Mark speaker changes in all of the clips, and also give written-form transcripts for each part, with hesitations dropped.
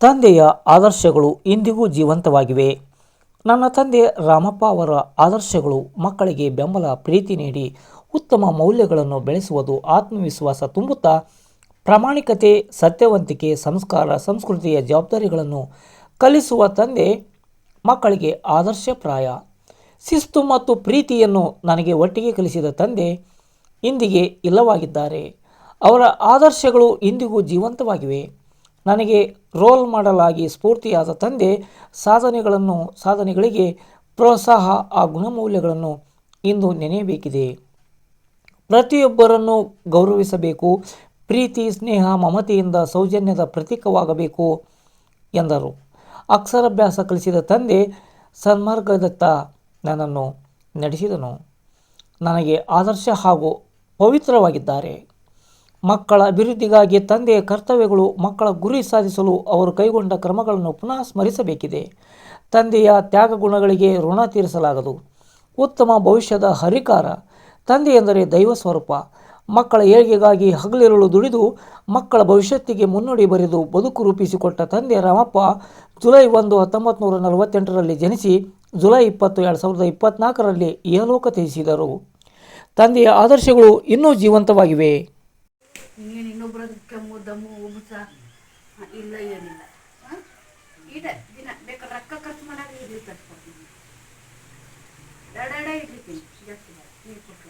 Speaker 1: ತಂದೆಯ ಆದರ್ಶಗಳು ಇಂದಿಗೂ ಜೀವಂತವಾಗಿವೆ. ನನ್ನ ತಂದೆ ರಾಮಪ್ಪ ಅವರ ಆದರ್ಶಗಳು ಮಕ್ಕಳಿಗೆ ಬೆಂಬಲ, ಪ್ರೀತಿ ನೀಡಿ ಉತ್ತಮ ಮೌಲ್ಯಗಳನ್ನು ಬೆಳೆಸುವುದು, ಆತ್ಮವಿಶ್ವಾಸ ತುಂಬುತ್ತಾ ಪ್ರಾಮಾಣಿಕತೆ, ಸತ್ಯವಂತಿಕೆ, ಸಂಸ್ಕಾರ, ಸಂಸ್ಕೃತಿಯ ಜವಾಬ್ದಾರಿಗಳನ್ನು ಕಲಿಸುವ ತಂದೆ ಮಕ್ಕಳಿಗೆ ಆದರ್ಶಪ್ರಾಯ. ಶಿಸ್ತು ಮತ್ತು ಪ್ರೀತಿಯನ್ನು ನನಗೆ ಒಟ್ಟಿಗೆ ಕಲಿಸಿದ ತಂದೆ ಇಂದಿಗೆ ಇಲ್ಲವಾಗಿದ್ದಾರೆ. ಅವರ ಆದರ್ಶಗಳು ಇಂದಿಗೂ ಜೀವಂತವಾಗಿವೆ. ನನಗೆ ರೋಲ್ ಮಾಡೆಲ್ ಆಗಿ ಸ್ಫೂರ್ತಿಯಾದ ತಂದೆ ಸಾಧನೆಗಳಿಗೆ ಪ್ರೋತ್ಸಾಹ, ಆ ಗುಣಮೌಲ್ಯಗಳನ್ನು ಇಂದು ನೆನೆಯಬೇಕಿದೆ. ಪ್ರತಿಯೊಬ್ಬರನ್ನು ಗೌರವಿಸಬೇಕು, ಪ್ರೀತಿ, ಸ್ನೇಹ, ಮಮತೆಯಿಂದ ಸೌಜನ್ಯದ ಪ್ರತೀಕವಾಗಬೇಕು ಎಂದರು. ಅಕ್ಷರಾಭ್ಯಾಸ ಕಲಿಸಿದ ತಂದೆ ಸನ್ಮಾರ್ಗದತ್ತ ನನ್ನನ್ನು ನಡೆಸಿದನು. ನನಗೆ ಆದರ್ಶ ಹಾಗೂ ಪವಿತ್ರವಾಗಿದ್ದಾರೆ. ಮಕ್ಕಳ ಅಭಿವೃದ್ಧಿಗಾಗಿ ತಂದೆಯ ಕರ್ತವ್ಯಗಳು. ಮಕ್ಕಳ ಗುರಿ ಸಾಧಿಸಲು ಅವರು ಕೈಗೊಂಡ ಕ್ರಮಗಳನ್ನು ಪುನಃ ಸ್ಮರಿಸಬೇಕಿದೆ. ತಂದೆಯ ತ್ಯಾಗ ಗುಣಗಳಿಗೆ ಋಣ ತೀರಿಸಲಾಗದು. ಉತ್ತಮ ಭವಿಷ್ಯದ ಹರಿಕಾರ. ತಂದೆ ಎಂದರೆ ದೈವ ಸ್ವರೂಪ. ಮಕ್ಕಳ ಏಳಿಗೆಗಾಗಿ ಹಗಲಿರುಳು ದುಡಿದು ಮಕ್ಕಳ ಭವಿಷ್ಯತ್ತಿಗೆ ಮುನ್ನುಡಿ ಬರೆದು ಬದುಕು ರೂಪಿಸಿಕೊಟ್ಟ ತಂದೆ ರಾಮಪ್ಪ ಜುಲೈ 1, 1948ರಲ್ಲಿ ಜನಿಸಿ ಜುಲೈ 20, 2024ರಲ್ಲಿ ಇಹಲೋಕ ತ್ಯಜಿಸಿದರು. ತಂದೆಯ ಆದರ್ಶಗಳು ಇನ್ನೂ ಜೀವಂತವಾಗಿವೆ.
Speaker 2: ಇನ್ನೊಬ್ಬರದ್ದು ಕೆಮ್ಮು ದಮ್ಮು ಉಗುಸ ಇಲ್ಲ, ಏನಿಲ್ಲ. ಇದೆ ದಿನ ಬೇಕಾದ್ರೆ ರೊಕ್ಕ ಖರ್ಚು ಮಾಡಾಗ ಇಡ್ಲಿ ತರ್ಸ್ಕೊಡ್ತೀನಿ, ಎರಡೆರಡೇ ಇಡ್ಲಿತೀನಿ, ಜಾಸ್ತಿ ನೀರು ಕೊಟ್ಲ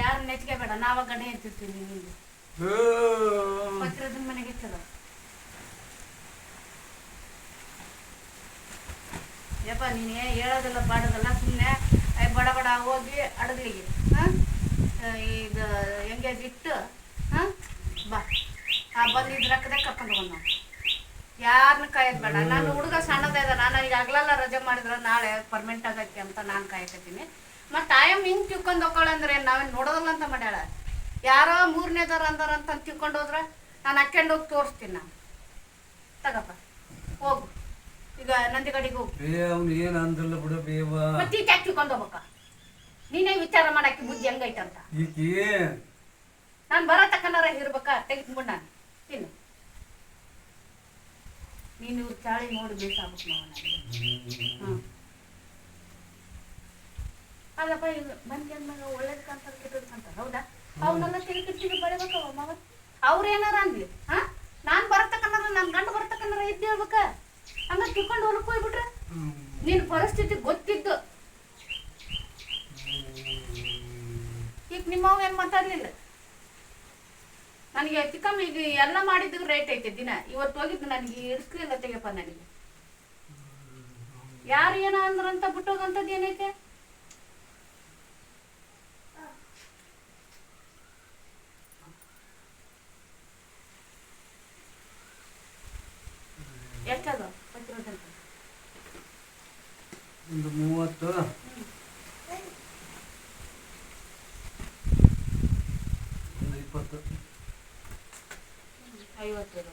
Speaker 2: ಯಾರು ನೆಚ್ಗೆ ಬೇಡ, ನಾವ ಗಣೆ ಅಂತಿರ್ತೀನಿ. ನಿಂದು ಪತ್ರದ ಮನೆಗೆ ಚಲೋ ಯಪ್ಪ, ನೀನು ಹೇಳೋದಿಲ್ಲ ಬಾಡೋದಲ್ಲ, ಸುಮ್ಮನೆ ಬಡ ಬಡ ಹೋಗಿ ಅಡಗಲಿಗೆ ಈಗ ಎಂಗೇಜ್ ಇಟ್ಟು ಬಾ ಬಂದಿದ್ದು ರೊಕ್ಕದಾಗ ಕರ್ಕೊಂಡು ಬಂದು ನಾವು ಯಾರನ್ನ ಕಾಯೋದು ಬೇಡ. ನಾನು ಹುಡುಗ ಸಣ್ಣದ ಇದ್ದಾನ, ನನಗೆ ಆಗ್ಲೆಲ್ಲ ರಜೆ ಮಾಡಿದ್ರೆ ನಾಳೆ ಪರ್ಮನೆಂಟ್ ಆಗಕ್ಕೆ ಅಂತ ನಾನು ಕಾಯಕತ್ತೀನಿ. ಮತ್ತು ಆಯಮ್ಮ ಹಿಂಗೆ ತಿಳ್ಕೊಂಡು ಹೋಗೋಳಂದ್ರೆ ನಾವೇನು ನೋಡೋದಲ್ಲ ಅಂತ ಮಾಡ್ಯಾಳ. ಯಾರೋ ಮೂರನೇದಾರ ಅಂದಾರಂತ ತಿಳ್ಕೊಂಡು ಹೋದ್ರೆ ನಾನು ಹಾಕ್ಕೊಂಡು ಹೋಗಿ ತೋರಿಸ್ತೀನಿ. ನಾನು ತಗಪ್ಪ ಹೋಗು, ಈಗ ನಂದಿ ಕಡೆಗೆ ಹೋಗು. ಮತ್ತೆ ಈಗ ಯಾಕೆ ತಿಳ್ಕೊಂಡು ಹೋಗ್ಬೇಕ? ನೀನೇ ವಿಚಾರ ಮಾಡಾಕಿ ಬುದ್ಧಿ ಹೆಂಗೈತಂತ. ನಾನು ಬರೋ ತಕ್ಕನಾರ ಇರ್ಬೇಕ, ತೆಗೆದ್ಬಿಡ್ ನಾನು ತಿನ್ನು. ನೀನು ಇವ್ರ ಚಾಳಿ ನೋಡಿ ಬೇಕಾಗ್ಬೇಕು ನಾವು ನನಗೆ. ಅದಪ್ಪ ಈಗ ಬಂದು ಅಂದಾಗ ಒಳ್ಳೇದು ಕಾಣ್ತಾರೆ, ಕೆಟ್ಟದ್ದು ಕಾಣ್ತಾರೆ, ಹೌದಾ? ಅವನ್ನೆಲ್ಲ ತಿರುಗಿ ಬೆಳಿಬೇಕವ ಮಗ. ಅವ್ರು ಏನಾರ ಅನ್ಲಿ, ನಾನು ಬರತಕ್ಕನಾರ, ನನ್ನ ಗಂಡು ಬರತಕ್ಕನಾರ ಇದ್ದು ಹೇಳ್ಬೇಕ. ಹಂಗ ತಿಳ್ಕೊಂಡು ಹೊಲಕ್ಕೆ ಹೋಗ್ಬಿಟ್ರೆ ನಿನ್ನ ಪರಿಸ್ಥಿತಿ ಗೊತ್ತಿದ್ದು. ಈಗ ನಿಮ್ಮವ್ ಏನು ಮಾತಾಡ್ಲಿಲ್ಲ ನನಗೆ. ಚಿಕ್ಕಮ್ಮ ಈಗ ಎಲ್ಲ ಮಾಡಿದ್ದಕ್ಕೆ ರೇಟ್ ಐತೆ ದಿನ. ಇವತ್ತು ಹೋಗಿದ್ದು ನನಗೆ ಇರಿಸ್ಲಿಲ್ಲ ತೆಗೆಪ್ಪ. ನನಗೆ ಯಾರು ಏನೋ ಅಂದ್ರಂತ ಬಿಟ್ಟೋಗಂಥದ್ದು ಏನೈತೆ? ಎಷ್ಟದ ಪತ್ತಿರೋದಂತ?
Speaker 3: 30. 20.
Speaker 2: 50.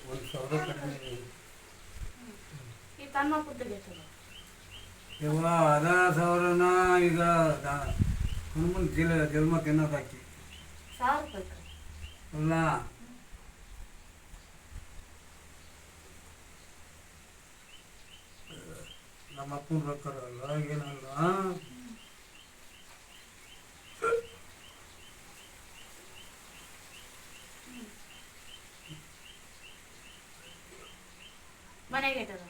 Speaker 3: 1,000 ಕಡಿಮೆ.
Speaker 2: ಈ ತನ್ನ ಕುಟ್ಟಿಗೆ ಎಷ್ಟದ?
Speaker 3: ಇವ 10,000ನ ಈಗ ಹನುಮನ್ ಜನ್ಮ ತಿನ್ನೋದು ಹಾಕಿ
Speaker 2: 1,000 ರೂಪಾಯಿ
Speaker 3: ಅಲ್ಲ. ನಮ್ಮ ಅಪ್ಪನ ರೊಕ್ಕರಲ್ಲ, ಏನಲ್ಲ.
Speaker 2: ಮನೆಗೆ ಇಟ್ಟದ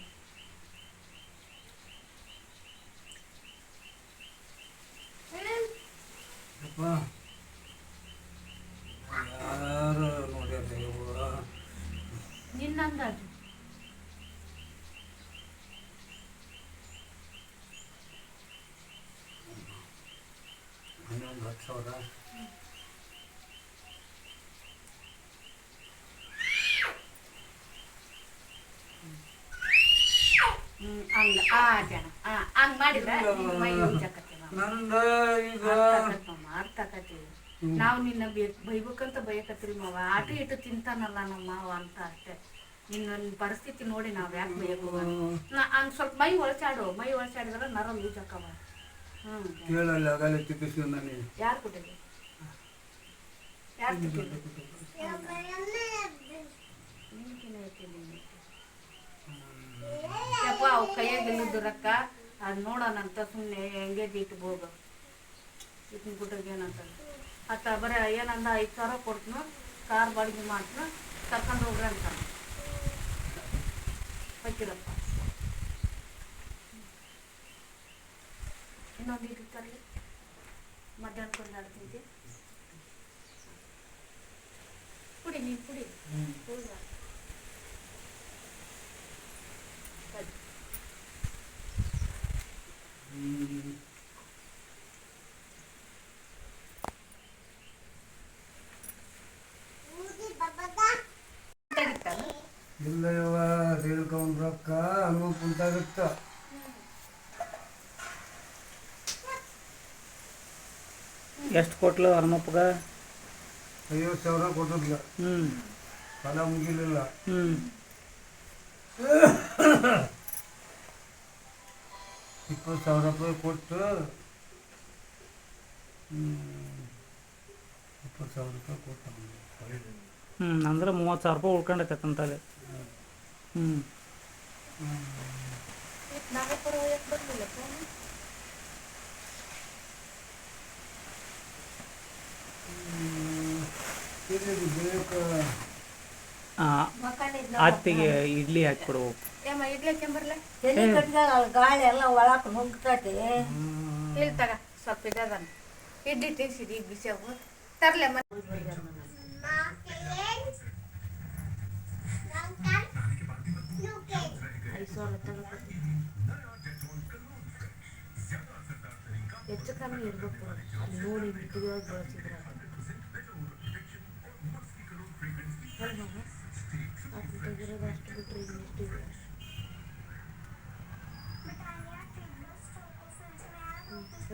Speaker 3: ಯಾರು ನೋಡ್ಯಾರ
Speaker 2: ನಿನ್ನ ಅಂದಾಜು?
Speaker 3: ಒಂದು 10,000.
Speaker 2: ಹಂಗ ಮಾಡಿದ್ರೆ ಅರ್ಥಕತ್ತೀವಿ ನಾವು. ನಿನ್ನ ಬೈಬೇಕಂತ ಬಯಕತ್ತೀರಿ ಮಾವ. ಆಟ ಇಟ್ಟು ತಿಂತಾನಲ್ಲ ನಮ್ಮ ಮಾವ ಅಂತ ಅಷ್ಟೇ. ನಿನ್ನ ಪರಿಸ್ಥಿತಿ ನೋಡಿ ನಾವು ಯಾಕೆ ಬೈಯಬೇಕು? ಹಂಗೆ ಸ್ವಲ್ಪ ಮೈ ಒಳಚಾಡಿದ್ರೆ ನರ ಲೂಸ್ ಹಾಕವ.
Speaker 3: ಕೇಳಲ್ಲ ಆಗಲ್ಲ ತಿಪ್ಪಿಸ್ಕೊಂಡ ನೀನು.
Speaker 2: ಯಾರು ಕೊಟ್ಟಿದ್ದೆ? ಯಪ್ಪ ಅವು ಕೈಯಾಗ ಇಲ್ಲದ ರೊಕ್ಕ ಅದು ನೋಡೋಣಂತ ಸುಮ್ಮನೆ ಹೆಂಗೆ ಇಟ್ಟು ಹೋಗ ಇಟ್ಟಿನ ಗುಡ್ರಿಗೆ ಏನಂತ ಆತ ಬರೀ ಏನಂದ 5,000 ಕೊಡ್ತನು ಕಾರ್ ಬಾಡಿಗೆ ಮಾಡ್ತನು ಕರ್ಕೊಂಡು ಹೋಗ್ರಿ ಅಂತ ಹೋಗ್ತಿರಪ್ಪ ಇನ್ನೊಂದು ಇಟ್ಟು ತರಲಿ ಮಧ್ಯಾಹ್ನ ಕೊಂಡಾಡ್ತಿದ್ದೆ ಕುಡಿ ನೀನು ಕುಡಿ ಹೌದಾ
Speaker 3: ಇಲ್ಲ ಯವ್ವ ತಿಳ್ಕೊಂಡ್ ರೊಕ್ಕ ಅನ್ನೋ ಕುಂತಾಗತ್ತ
Speaker 1: ಎಷ್ಟು ಕೊಟ್ಲು ಹನುಮಪ್ಪಗ
Speaker 3: 50,000 ಕೊಟ್ಟಿದ್ಲ
Speaker 1: ಹ್ಞೂ
Speaker 3: ಫಲ ಮುಗಿಲಿಲ್ಲ
Speaker 1: ಹ್ಞೂ
Speaker 3: 20,000 ರೂಪಾಯಿ ಕೊಟ್ಟು 20,000 ರೂಪಾಯಿ ಕೊಟ್ಟು
Speaker 1: ಅಂದ್ರೆ 30,000 ರೂಪಾಯಿ ಉಳ್ಕೊಂಡೈತಂತಲ್ಲಿ ಹ್ಞೂ
Speaker 2: ನಾಗಪುರ ಯಾಕೆ ಬರ್ಲಿಲ್ಲ ಫೋನ್
Speaker 3: ಬೇಕು
Speaker 1: ಅತ್ತಿಗೆ ಇಡ್ಲಿ ಹಾಕ್ಬಿಡ್ಬೇಕು
Speaker 2: ಏಮ್ಮ ಇಡ್ಲಿ ಕೆಂಬರ್ಲ
Speaker 4: ತಲೆ ಕಟ್ಟಾಗ ಗಾಳಿ ಎಲ್ಲ ಒಳಕ್ಕೆ ನುಗ್ತೈತಿ
Speaker 2: ಇಲ್ಲಿ ತಗ ಸ್ವಲ್ಪ ಇದದಾನ ಇಡ್ಲಿ ತಿನ್ಸಿದಿ ಈಗ ಬಿಸಿ ಹೋಗು ತರ್ಲೆ ಹೆಚ್ಚು ಕಮ್ಮಿ ಇರ್ಬೇಕು ಅಲ್ಲಿ ನೋಡಿ ಬಿಟ್ಟಿದಾಗ ಬಳಸಿದ್ರ ಅದು ತೆಗಿರೋದು ಅಷ್ಟು ಬಿಟ್ಟರೆ ಇನ್ನೆಷ್ಟಿದೆ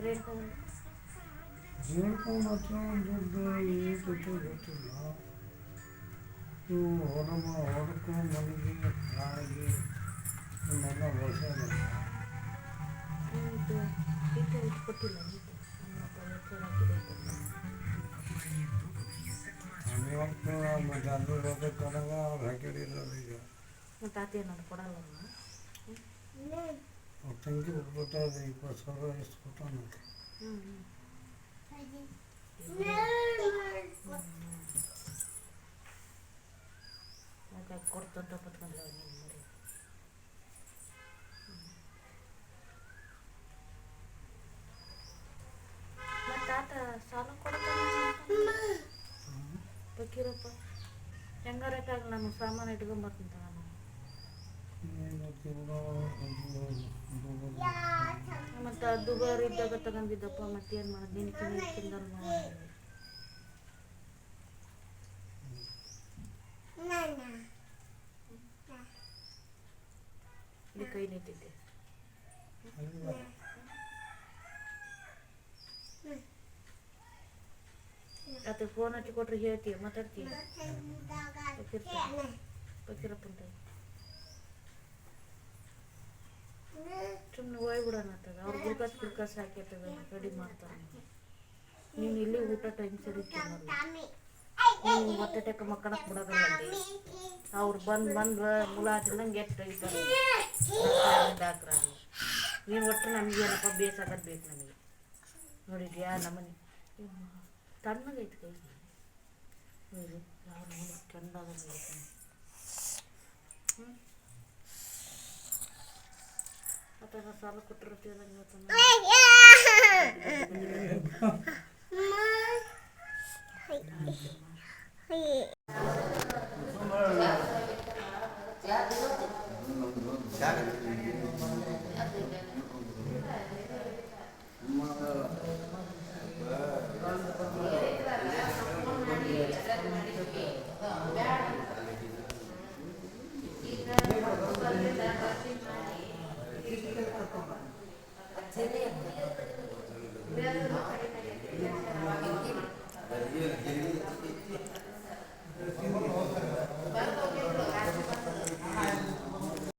Speaker 2: ರೇಟ್
Speaker 3: ಹೇಳ್ಕೊಂಡು ಮಾತ್ರ ದುಡ್ಡು ಏನು ಗೊತ್ತಿಲ್ಲ ಇವು ಹೊರಕ್ಕೂ ಮನೆಗೆ ನಾಳೆಗೆ ಇವನ್ನೆಲ್ಲ ಬಳಸೋದಿಲ್ಲ
Speaker 2: ಕೊಟ್ಟಿಲ್ಲ
Speaker 3: ಇವತ್ತು ಮತ್ತು ಅದು ಹೋಗ್ಬೇಕಂದಾಗ ಅವ್ರು ಹಾಕಿಡಿರಲ್ಲ ಈಗ
Speaker 2: ಮತ್ತು ಆತ ಏನಾದ್ರು ಕೊಡಲ್ಲ
Speaker 3: ಅವ್ರ ತಂಗಿ ಬಿಟ್ಬಿಟ್ಟು ಅದು 20,000 ಎಷ್ಟು ಕೊಟ್ಟಾನಂತೆ
Speaker 2: ಕೊಡ್ತಂತ ಪತ್ಕೊಂಡ್ಲ ನೀನು ನೋಡಿ ಮತ್ತು ಆತ ಸಾಲ ಕೊಡ್ತಾನೆ ಬಕೀರಪ್ಪ ಹೆಂಗಾರಕ್ಕಾಗಲ್ಲ ನಮಗೆ ಸಾಮಾನು ಇಟ್ಕೊಂಬರ್ತೀನಿ ನಾನು ಮತ್ತು ದುಬಾರಿ ಇದ್ದಾಗ ತಗೊಂಡಿದ್ದಪ್ಪ ಮತ್ತೇನು ಮಾಡೋದು ನಿನ್ನ ಕಿಂದ ಇಲ್ಲಿ ಕೈ ನಿಂತಿದ್ದೆ ಆತ ಫೋನ್ ಹಚ್ಚಿ ಕೊಟ್ರೆ ಹೇಳ್ತೀಯ ಮಾತಾಡ್ತೀಯ ಬಕೀರಪ್ಪಂತ ಸುಮ್ಮನೆ ಹೋಗ್ಬಿಡೋಣ ಆಗ್ತದೆ ಅವ್ರು ಗುಲ್ಕಾಸ್ ಹಾಕಿರ್ತದೆ ರೆಡಿ ಮಾಡ್ತಾರೆ ನೀನು ಇಲ್ಲಿ ಊಟ ಟೈಮ್ ಸರಿ ನೀನು ಮತ್ತೆ ಟೆಕ್ಕ ಮಕ್ಕಳಕ್ಕೆ ಬಿಡೋದಲ್ಲ ಅವ್ರು ಬಂದು ಮುಲಾಜಿನಂಗೆ ಎಷ್ಟು ಇದ್ದಾರೆ ಡಾಕ್ಟ್ರಾಗಿ ನೀನು ಒಟ್ಟು ನಮಗೇನಪ್ಪ ಬೇಸಾಗೋದು ಬೇಕು ನಮಗೆ ನೋಡಿದ್ಯಾ ನಮ್ಮನೆ ತಣ್ಣಗೈತೆ ಕೈ ನೋಡಿ ಯಾವ ನೋಡಿ ಕೆಂಡಾದ ಆ ಥರ ಸಾಲ ಕೊಟ್ಟಿರ್ತೀವಿ